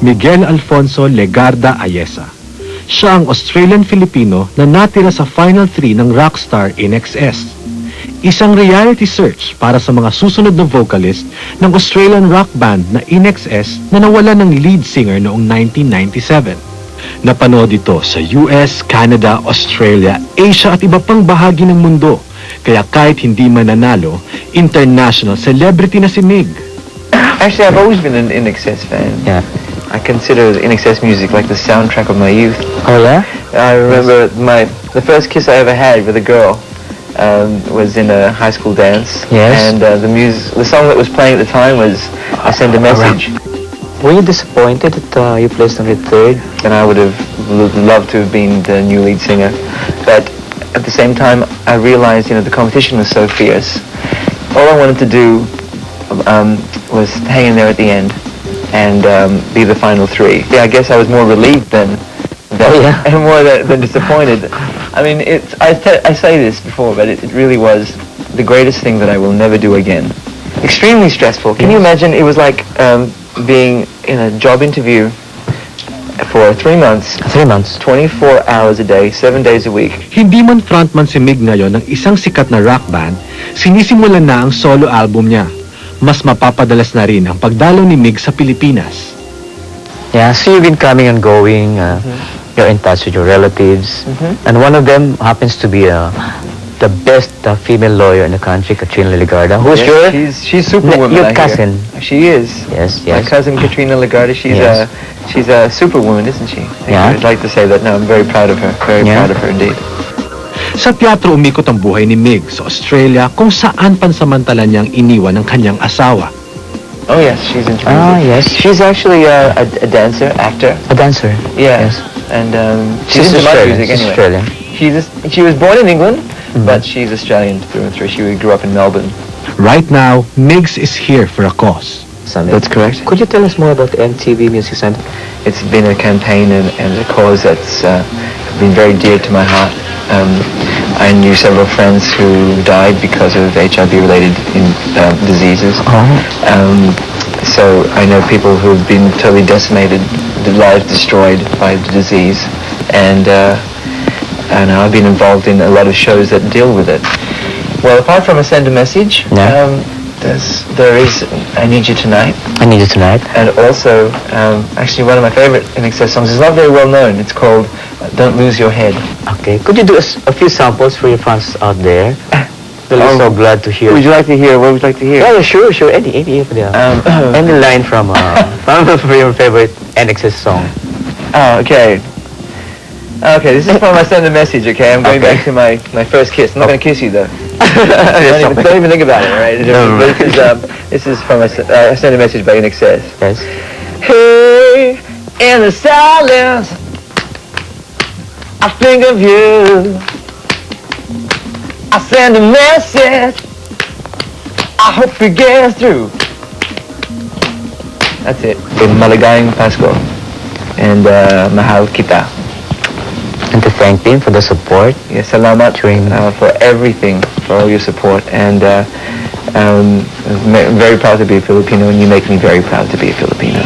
Miguel Alfonso Legarda Ayesa. Siya ang Australian-Filipino na natira sa Final 3 ng Rockstar INXS. Isang reality search para sa mga susunod na vocalist ng Australian rock band na INXS na nawala ng lead singer noong 1997. Napanood ito sa US, Canada, Australia, Asia at iba pang bahagi ng mundo. Kaya kahit hindi mananalo, international celebrity na si Mig. Actually, I've always been an INXS fan. Yeah. I consider INXS music like the soundtrack of my youth. Oh yeah? I remember the first kiss I ever had with a girl was in a high school dance. Yes. And the song that was playing at the time was I Send a Message. Were you disappointed that you placed only third? And I would have loved to have been the new lead singer. But at the same time, I realized, the competition was so fierce. All I wanted to do was hang in there at the end and be the final three. Yeah, I guess I was more relieved than and more than disappointed. I mean, I say this before, but it really was the greatest thing that I will never do again. Extremely stressful. Can you imagine? It was like being in a job interview for 3 months. 3 months. 24 hours a day, 7 days a week. Hindi man frontman si Mig ngayon ng isang sikat na rock band, sinisimulan na ang solo album niya. Mas mapapadalas na rin ang pagdalaw ni Mig sa Pilipinas. Yeah, so you've been coming and going. You're in touch with your relatives. And one of them happens to be the best female lawyer in the country, Katrina Legarda. Who's your... She's superwoman. Your I cousin. hear. She is. Yes, My yes. cousin Katrina Legarda. She's a superwoman, isn't she? Yeah. I'd like to say that. No, I'm very proud of her. Very proud of her indeed. Sa teatro umikot ang buhay ni Mig sa Australia kung saan pansamantala niyang iniwan ng kanyang asawa. Oh yes, she's into music. Ah, yes. She's actually a dancer, actor. A dancer. Yeah. Yes. And She's into my Australian. music She's anyway. Australian. She was born in England, but she's Australian through and through. She grew up in Melbourne. Right now, Migs is here for a cause. That's correct. Could you tell us more about the MTV Music Center? It's been a campaign and a cause that's been very dear to my heart. I knew several friends who died because of HIV-related diseases. So I know people who've been totally decimated, their lives destroyed by the disease, and I've been involved in a lot of shows that deal with it. Well, apart from a Send a Message, there is I Need You Tonight. I Need You Tonight. And also, actually one of my favorite INXS songs is not very well known. It's called Don't Lose Your Head. Okay. Could you do a few samples for your fans out there? They'll be so glad to hear. Would you like to hear? What would you like to hear? Yeah, sure. Any any line from your favorite NXS song. Oh, okay. Okay, this is from I Send a Message, okay? I'm going back to my first kiss. I'm not going to kiss you, though. don't even think about it, all right? But this is from I Send a Message by INXS. Yes. Hey, in the silence, I think of you. I send a message, I hope it gets through. That's it. Maligayang Pasko. And mahal kita. And to thank them for the support. Yes, salamat for everything, for all your support. And I'm very proud to be a Filipino, and you make me very proud to be a Filipino.